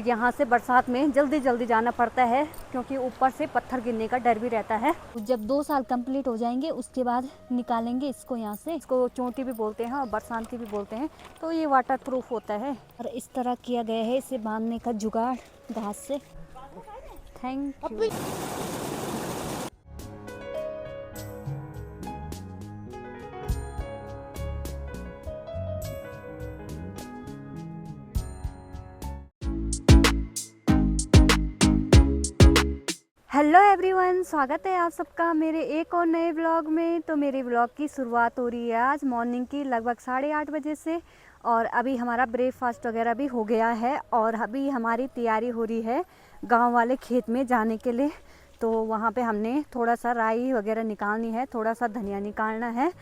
यहाँ से बरसात में जल्दी जल्दी जाना पड़ता है क्योंकि ऊपर से पत्थर गिरने का डर भी रहता है। जब 2 साल कंप्लीट हो जाएंगे उसके बाद निकालेंगे इसको यहाँ से। इसको चोटी भी बोलते हैं और बरसाती भी बोलते हैं। तो ये वाटर प्रूफ होता है और इस तरह किया गया है इसे बांधने का जुगाड़ घास से। Thank you. हेलो एवरीवन, स्वागत है आप सबका मेरे एक और नए व्लॉग में। तो मेरे व्लॉग की शुरुआत हो रही है आज मॉर्निंग की लगभग 8:30 बजे से। और अभी हमारा ब्रेकफास्ट वगैरह भी हो गया है और अभी हमारी तैयारी हो रही है गांव वाले खेत में जाने के लिए। तो वहाँ पे हमने थोड़ा सा राई वगैरह निकालनी है, थोड़ा सा धनिया निकालना है।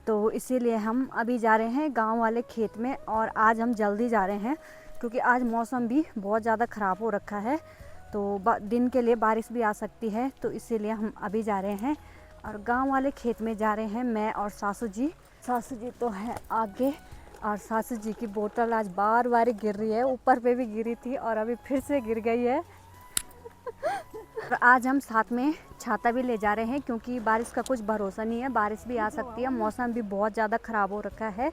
तो इसीलिए हम अभी जा रहे हैं गाँव वाले खेत में। और आज हम जल्दी जा रहे हैं क्योंकि आज मौसम भी बहुत ज़्यादा ख़राब हो रखा है। तो दिन के लिए बारिश भी आ सकती है, तो इसीलिए हम अभी जा रहे हैं और गांव वाले खेत में जा रहे हैं मैं और सासू जी। सासू जी तो है आगे और सासू जी की बोतल आज बार बार गिर रही है, ऊपर पे भी गिरी थी और अभी फिर से गिर गई है। और आज हम साथ में छाता भी ले जा रहे हैं क्योंकि बारिश का कुछ भरोसा नहीं है, बारिश भी आ सकती है, मौसम भी बहुत ज़्यादा ख़राब हो रखा है।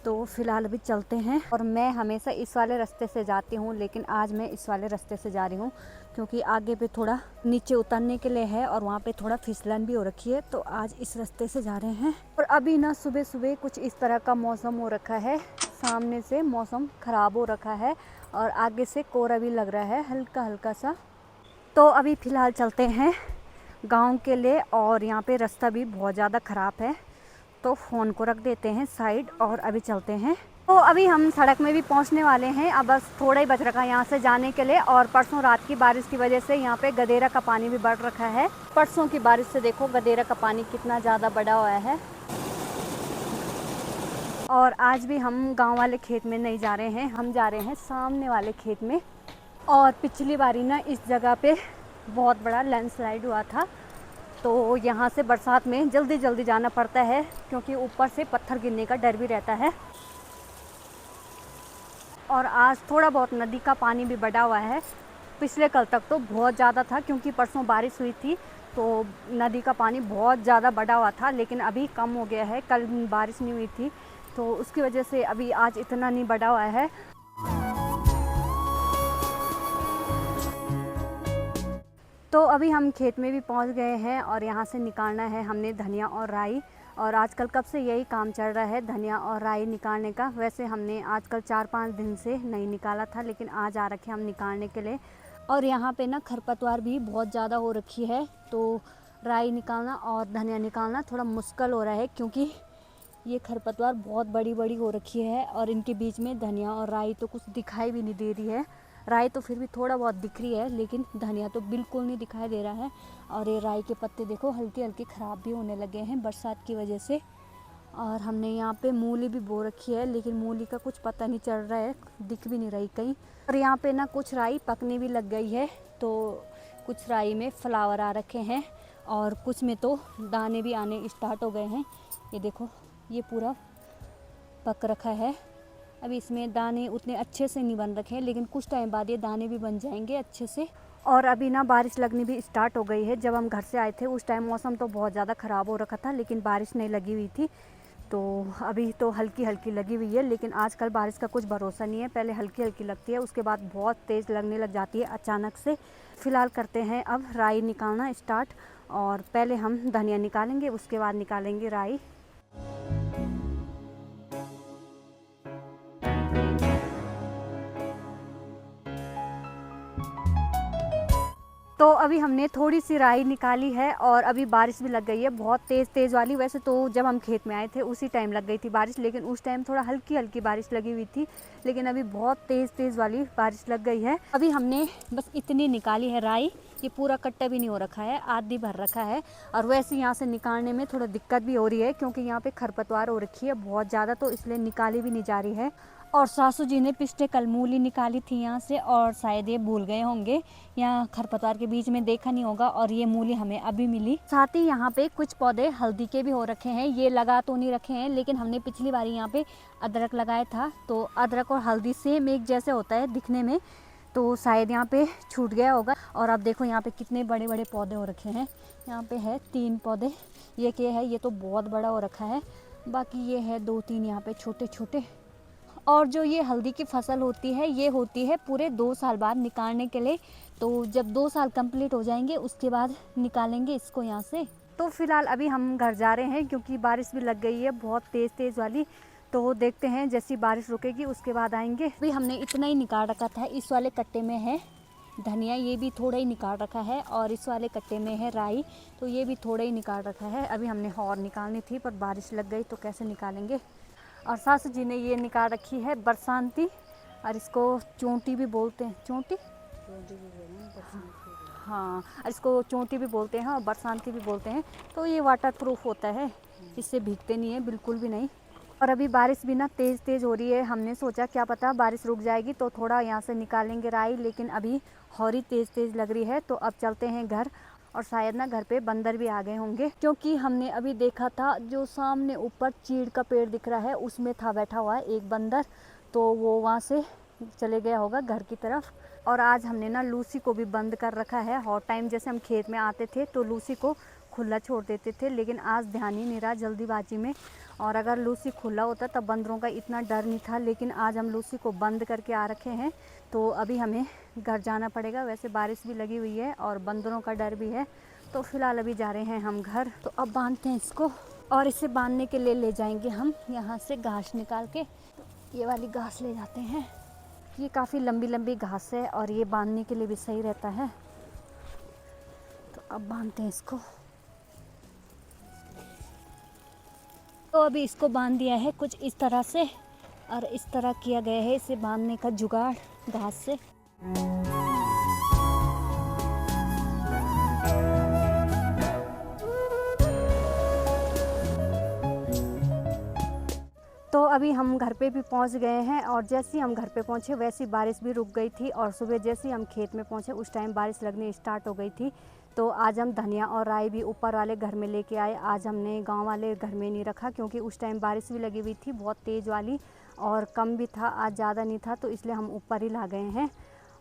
तो फिलहाल अभी चलते हैं। और मैं हमेशा इस वाले रास्ते से जाती हूँ लेकिन आज मैं इस वाले रास्ते से जा रही हूँ क्योंकि आगे पे थोड़ा नीचे उतरने के लिए है और वहाँ पे थोड़ा फिसलन भी हो रखी है। तो आज इस रास्ते से जा रहे हैं। और अभी ना सुबह सुबह कुछ इस तरह का मौसम हो रखा है, सामने से मौसम ख़राब हो रखा है और आगे से कोहरा भी लग रहा है हल्का हल्का सा। तो अभी फ़िलहाल चलते हैं गांव के लिए और यहाँ पे रास्ता भी बहुत ज़्यादा ख़राब है। तो फ़ोन को रख देते हैं साइड और अभी चलते हैं। तो अभी हम सड़क में भी पहुँचने वाले हैं, अब बस थोड़ा ही बच रखा है यहाँ से जाने के लिए। और परसों रात की बारिश की वजह से यहाँ पे गदेरा का पानी भी बढ़ रखा है। परसों की बारिश से देखो गदेरा का पानी कितना ज़्यादा बढ़ा हुआ है। और आज भी हम गाँव वाले खेत में नहीं जा रहे हैं, हम जा रहे हैं सामने वाले खेत में। और पिछली बारी ना इस जगह पे बहुत बड़ा लैंडस्लाइड हुआ था, तो यहाँ से बरसात में जल्दी जल्दी जाना पड़ता है क्योंकि ऊपर से पत्थर गिरने का डर भी रहता है। और आज थोड़ा बहुत नदी का पानी भी बढ़ा हुआ है, पिछले कल तक तो बहुत ज़्यादा था क्योंकि परसों बारिश हुई थी तो नदी का पानी बहुत ज़्यादा बढ़ा हुआ था। लेकिन अभी कम हो गया है, कल बारिश नहीं हुई थी तो उसकी वजह से अभी आज इतना नहीं बढ़ा हुआ है। तो अभी हम खेत में भी पहुंच गए हैं और यहाँ से निकालना है हमने धनिया और राई। और आजकल कब से यही काम चल रहा है धनिया और राई निकालने का। वैसे हमने आजकल 4-5 दिन से नहीं निकाला था लेकिन आज आ रखे हम निकालने के लिए। और यहाँ पे ना खरपतवार भी बहुत ज़्यादा हो रखी है, तो राई निकालना और धनिया निकालना थोड़ा मुश्किल हो रहा है क्योंकि ये खरपतवार बहुत बड़ी बड़ी हो रखी है और इनके बीच में धनिया और राई तो कुछ दिखाई भी नहीं दे रही है। राई तो फिर भी थोड़ा बहुत दिख रही है लेकिन धनिया तो बिल्कुल नहीं दिखाई दे रहा है। और ये राई के पत्ते देखो हल्के हल्के ख़राब भी होने लगे हैं बरसात की वजह से। और हमने यहाँ पे मूली भी बो रखी है लेकिन मूली का कुछ पता नहीं चल रहा है, दिख भी नहीं रही कहीं। और यहाँ पे ना कुछ राई पकने भी लग गई है, तो कुछ राई में फ्लावर आ रखे हैं और कुछ में तो दाने भी आने स्टार्ट हो गए हैं। ये देखो ये पूरा पक रखा है, अभी इसमें दाने उतने अच्छे से नहीं बन रखे हैं लेकिन कुछ टाइम बाद ये दाने भी बन जाएंगे अच्छे से। और अभी ना बारिश लगनी भी स्टार्ट हो गई है। जब हम घर से आए थे उस टाइम मौसम तो बहुत ज़्यादा ख़राब हो रखा था लेकिन बारिश नहीं लगी हुई थी। तो अभी तो हल्की हल्की लगी हुई है लेकिन आजकल बारिश का कुछ भरोसा नहीं है, पहले हल्की हल्की लगती है उसके बाद बहुत तेज़ लगने लग जाती है अचानक से। फ़िलहाल करते हैं अब राई निकालना स्टार्ट और पहले हम धनिया निकालेंगे उसके बाद निकालेंगे राई। तो अभी हमने थोड़ी सी राई निकाली है और अभी बारिश भी लग गई है बहुत तेज़ तेज़ वाली। वैसे तो जब हम खेत में आए थे उसी टाइम लग गई थी बारिश, लेकिन उस टाइम थोड़ा हल्की हल्की बारिश लगी हुई थी, लेकिन अभी बहुत तेज़ तेज़ वाली बारिश लग गई है। अभी हमने बस इतनी निकाली है राई, ये पूरा कट्टा भी नहीं हो रखा है, आधी भर रखा है। और वैसे यहाँ से निकालने में थोड़ा दिक्कत भी हो रही है क्योंकि यहाँ पे खरपतवार हो रखी है बहुत ज़्यादा, तो इसलिए निकाली भी नहीं जा रही है। और सासू जी ने पिछले कल मूली निकाली थी यहाँ से और शायद ये भूल गए होंगे, यहाँ खरपतवार के बीच में देखा नहीं होगा और ये मूली हमें अभी मिली। साथ ही यहाँ पे कुछ पौधे हल्दी के भी हो रखे हैं, ये लगा तो नहीं रखे हैं लेकिन हमने पिछली बार यहाँ पे अदरक लगाया था, तो अदरक और हल्दी सेम एक जैसे होता है दिखने में, तो शायद यहाँ पे छूट गया होगा। और अब देखो यहाँ पे कितने बड़े बड़े पौधे हो रखे हैं। यहाँ पे है 3 पौधे, ये क्या है, ये तो बहुत बड़ा हो रखा है। बाकी ये है 2-3 यहाँ पे छोटे छोटे। और जो ये हल्दी की फसल होती है, ये होती है पूरे 2 साल बाद निकालने के लिए। तो जब 2 साल कंप्लीट हो जाएंगे उसके बाद निकालेंगे इसको यहाँ से। तो फिलहाल अभी हम घर जा रहे हैं क्योंकि बारिश भी लग गई है बहुत तेज़ वाली। तो देखते हैं जैसी बारिश रुकेगी उसके बाद आएंगे। अभी हमने इतना ही निकाल रखा था। इस वाले कट्टे में है धनिया, ये भी थोड़ा ही निकाल रखा है। और इस वाले कट्टे में है राई, तो ये भी थोड़ा ही निकाल रखा है। अभी हमने और निकालनी थी पर बारिश लग गई तो कैसे निकालेंगे। और सासू जी ने ये निकाल रखी है बरसाती, और इसको चोंटी भी बोलते हैं। चोंटी, हाँ, और इसको चोंटी भी बोलते हैं और बरसाती भी बोलते हैं। तो ये वाटर प्रूफ होता है, इससे भीगते नहीं है बिल्कुल भी नहीं। और अभी बारिश भी ना तेज़ हो रही है। हमने सोचा क्या पता बारिश रुक जाएगी तो थोड़ा यहाँ से निकालेंगे राई, लेकिन अभी और ही तेज़ लग रही है। तो अब चलते हैं घर। और शायद ना घर पे बंदर भी आ गए होंगे, क्योंकि हमने अभी देखा था जो सामने ऊपर चीड़ का पेड़ दिख रहा है उसमें था बैठा हुआ एक बंदर। तो वो वहाँ से चले गया होगा घर की तरफ। और आज हमने ना लूसी को भी बंद कर रखा है। हर टाइम जैसे हम खेत में आते थे तो लूसी को खुला छोड़ देते थे, लेकिन आज ध्यान ही नहीं रहा जल्दीबाजी में। और अगर लूसी खुला होता तब बंदरों का इतना डर नहीं था, लेकिन आज हम लूसी को बंद करके आ रखे हैं। तो अभी हमें घर जाना पड़ेगा। वैसे बारिश भी लगी हुई है और बंदरों का डर भी है। तो फिलहाल अभी जा रहे हैं हम घर। तो अब बांधते हैं इसको, और इसे बांधने के लिए ले जाएंगे हम यहाँ से घास निकाल के। तो ये वाली घास ले जाते हैं, ये काफ़ी लंबी घास है और ये बांधने के लिए भी सही रहता है। तो अब बांधते हैं इसको। तो अभी इसको बांध दिया है कुछ इस तरह से, और इस तरह किया गया है इसे बांधने का जुगाड़ घास से। तो अभी हम घर पे भी पहुंच गए हैं, और जैसे ही हम घर पे पहुंचे वैसी बारिश भी रुक गई थी। और सुबह जैसे ही हम खेत में पहुंचे उस टाइम बारिश लगने स्टार्ट हो गई थी। तो आज हम धनिया और राई भी ऊपर वाले घर में लेके आए। आज हमने गांव वाले घर में नहीं रखा क्योंकि उस टाइम बारिश भी लगी हुई थी बहुत तेज़ वाली, और कम भी था, आज ज़्यादा नहीं था, तो इसलिए हम ऊपर ही ला गए हैं।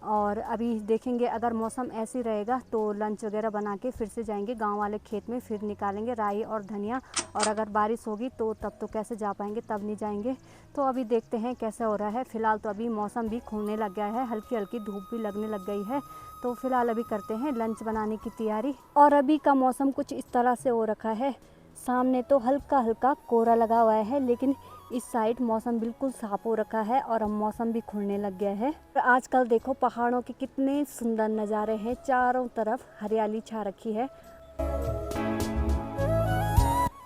और अभी देखेंगे अगर मौसम ऐसे रहेगा तो लंच वगैरह बना के फिर से जाएंगे गांव वाले खेत में, फिर निकालेंगे राई और धनिया। और अगर बारिश होगी तो तब तो कैसे जा पाएंगे, तब नहीं जाएंगे। तो अभी देखते हैं कैसा हो रहा है। फ़िलहाल तो अभी मौसम भी खुलने लग गया है, हल्की हल्की धूप भी लगने लग गई है। तो फ़िलहाल अभी करते हैं लंच बनाने की तैयारी। और अभी का मौसम कुछ इस तरह से हो रखा है। सामने तो हल्का हल्का कोहरा लगा हुआ है, लेकिन इस साइड मौसम बिल्कुल साफ हो रखा है और अब मौसम भी खुलने लग गया है। और आजकल देखो पहाड़ों के कितने सुंदर नज़ारे हैं, चारों तरफ हरियाली छा रखी है।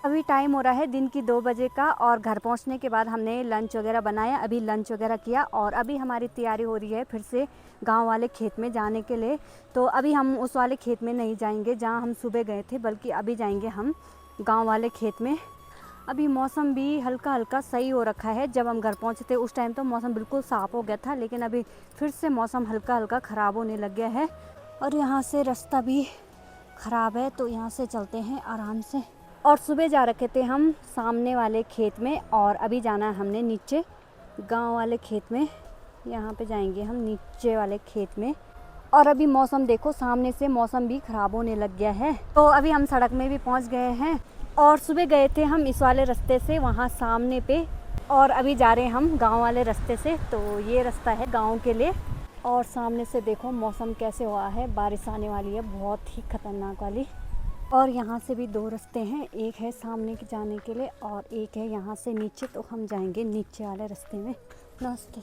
अभी टाइम हो रहा है दिन की 2 बजे का, और घर पहुंचने के बाद हमने लंच वगैरह बनाया, अभी लंच वगैरह किया। और अभी हमारी तैयारी हो रही है फिर से गांव वाले खेत में जाने के लिए। तो अभी हम उस वाले खेत में नहीं जाएंगे जहां हम सुबह गए थे, बल्कि अभी जाएंगे हम गांव वाले खेत में। अभी मौसम भी हल्का हल्का सही हो रखा है। जब हम घर पहुंचे थे उस टाइम तो मौसम बिल्कुल साफ़ हो गया था, लेकिन अभी फिर से मौसम हल्का हल्का ख़राब होने लग गया है। और यहाँ से रास्ता भी ख़राब है, तो यहाँ से चलते हैं आराम से। और सुबह जा रखे थे हम सामने वाले खेत में, और अभी जाना है हमने नीचे गांव वाले खेत में। यहाँ पे जाएंगे हम नीचे वाले खेत में। और अभी मौसम देखो, सामने से मौसम भी ख़राब होने लग गया है। तो अभी हम सड़क में भी पहुँच गए हैं। और सुबह गए थे हम इस वाले रास्ते से वहाँ सामने पे, और अभी जा रहे हैं हम गांव वाले रास्ते से। तो ये रास्ता है गांव के लिए। और सामने से देखो मौसम कैसे हुआ है, बारिश आने वाली है बहुत ही ख़तरनाक वाली। और यहाँ से भी 2 रास्ते हैं, एक है सामने के जाने के लिए और एक है यहाँ से नीचे। तो हम जाएंगे नीचे वाले रास्ते में। नमस्ते।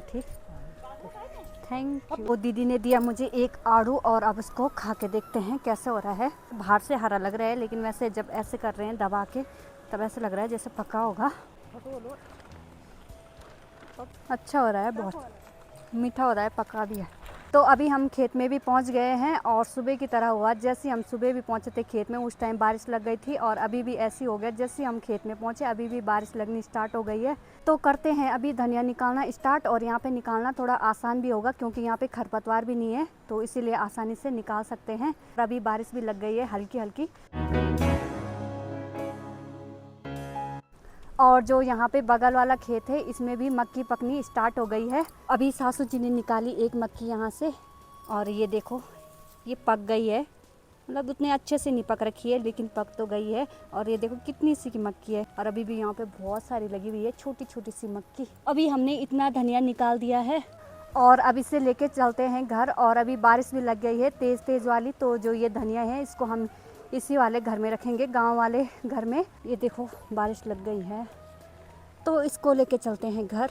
ठीक, थैंक यू। वो दीदी ने दिया मुझे एक आड़ू, और अब इसको खा के देखते हैं कैसे हो रहा है। बाहर से हरा लग रहा है, लेकिन वैसे जब ऐसे कर रहे हैं दबा के तब ऐसे लग रहा है जैसे पका होगा। अच्छा हो रहा है, बहुत मीठा हो रहा है, पका भी है। तो अभी हम खेत में भी पहुंच गए हैं, और सुबह की तरह हुआ। जैसे हम सुबह भी पहुंचे थे खेत में उस टाइम बारिश लग गई थी, और अभी भी ऐसी हो गया। जैसे हम खेत में पहुंचे अभी भी बारिश लगनी स्टार्ट हो गई है। तो करते हैं अभी धनिया निकालना स्टार्ट। और यहाँ पे निकालना थोड़ा आसान भी होगा क्योंकि यहाँ पे खरपतवार भी नहीं है, तो इसीलिए आसानी से निकाल सकते हैं। अभी बारिश भी लग गई है हल्की हल्की। और जो यहाँ पे बगल वाला खेत है इसमें भी मक्की पकनी स्टार्ट हो गई है। अभी सासू जी ने निकाली एक मक्की यहाँ से और ये देखो ये पक गई है, मतलब उतने अच्छे से नहीं पक रखी है लेकिन पक तो गई है। और ये देखो कितनी सी की मक्की है और अभी भी यहाँ पे बहुत सारी लगी हुई है छोटी छोटी सी मक्की। अभी हमने इतना धनिया निकाल दिया है और अब इसे लेके चलते हैं घर। और अभी बारिश भी लग गई है तेज़ तेज़ वाली, तो जो ये धनिया है इसको हम इसी वाले घर में रखेंगे, गांव वाले घर में। ये देखो बारिश लग गई है तो इसको लेके चलते हैं घर।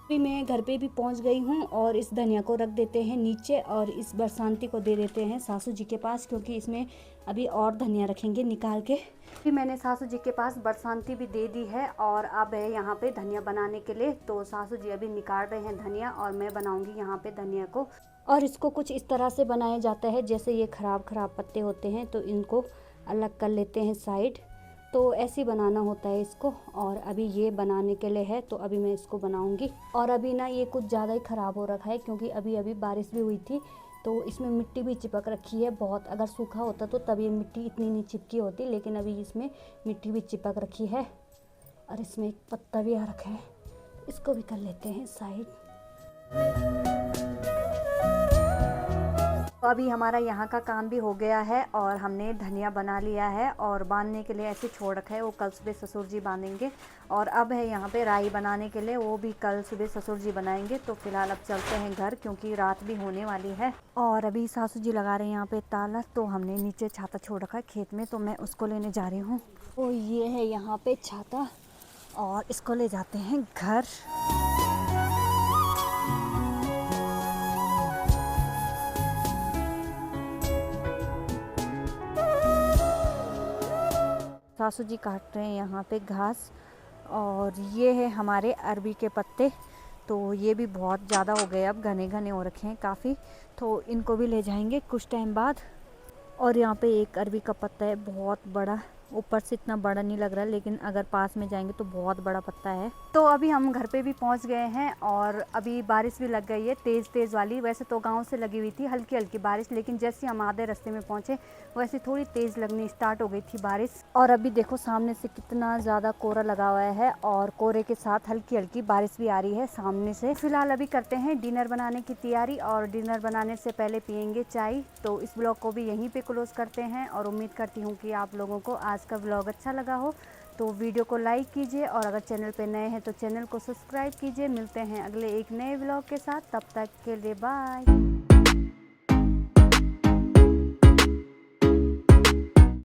अभी मैं घर पे भी पहुंच गई हूं और इस धनिया को रख देते हैं नीचे और इस बरसाती को दे देते हैं सासू जी के पास, क्योंकि इसमें अभी और धनिया रखेंगे निकाल के। फिर मैंने सासू जी के पास बरसाती भी दे दी है और अब है यहाँ पे धनिया बनाने के लिए। तो सासू जी अभी निकाल रहे हैं धनिया और मैं बनाऊंगी यहाँ पे धनिया को। और इसको कुछ इस तरह से बनाया जाता है, जैसे ये ख़राब पत्ते होते हैं तो इनको अलग कर लेते हैं साइड, तो ऐसे ही बनाना होता है इसको। और अभी ये बनाने के लिए है तो अभी मैं इसको बनाऊंगी। और अभी ना ये कुछ ज़्यादा ही ख़राब हो रखा है क्योंकि अभी बारिश भी हुई थी तो इसमें मिट्टी भी चिपक रखी है बहुत। अगर सूखा होता तो तब ये मिट्टी इतनी नहीं चिपकी होती, लेकिन अभी इसमें मिट्टी भी चिपक रखी है। और इसमें एक पत्ता भी आ रखा है, इसको भी कर लेते हैं साइड। तो अभी हमारा यहाँ का काम भी हो गया है और हमने धनिया बना लिया है और बांधने के लिए ऐसे छोड़ रखा है, वो कल सुबह ससुर जी बांधेंगे। और अब है यहाँ पे राई बनाने के लिए, वो भी कल सुबह ससुर जी बनाएंगे। तो फिलहाल अब चलते हैं घर क्योंकि रात भी होने वाली है। और अभी सासू जी लगा रहे हैं यहाँ पे ताला, तो हमने नीचे छाता छोड़ रखा है खेत में, तो मैं उसको लेने जा रही हूँ। तो ये है यहाँ पे छाता और इसको ले जाते हैं घर। सासू जी काट रहे हैं यहाँ पे घास। और ये है हमारे अरबी के पत्ते, तो ये भी बहुत ज़्यादा हो गए, अब घने घने हो रखे हैं काफ़ी, तो इनको भी ले जाएंगे कुछ टाइम बाद। और यहाँ पे एक अरबी का पत्ता है बहुत बड़ा, ऊपर से इतना बड़ा नहीं लग रहा लेकिन अगर पास में जाएंगे तो बहुत बड़ा पत्ता है। तो अभी हम घर पे भी पहुँच गए हैं और अभी बारिश भी लग गई है तेज़ तेज़ वाली। वैसे तो गांव से लगी हुई थी हल्की हल्की बारिश, लेकिन जैसे हम आधे रास्ते में पहुँचे वैसे थोड़ी तेज़ लगनी स्टार्ट हो गई थी बारिश। और अभी देखो सामने से कितना ज़्यादा कोहरा लगा हुआ है और कोहरे के साथ हल्की हल्की बारिश भी आ रही है सामने से। फिलहाल अभी करते हैं डिनर बनाने की तैयारी और डिनर बनाने से पहले पियेंगे चाय। तो इस ब्लॉग को भी यहीं पे क्लोज करते हैं और उम्मीद करती हूँ कि आप लोगों को आज का ब्लॉग अच्छा लगा हो। तो वीडियो को लाइक कीजिए और अगर चैनल पे नए हैं तो चैनल को सब्सक्राइब कीजिए। मिलते हैं अगले एक नए ब्लॉग के साथ, तब तक के लिए बाय।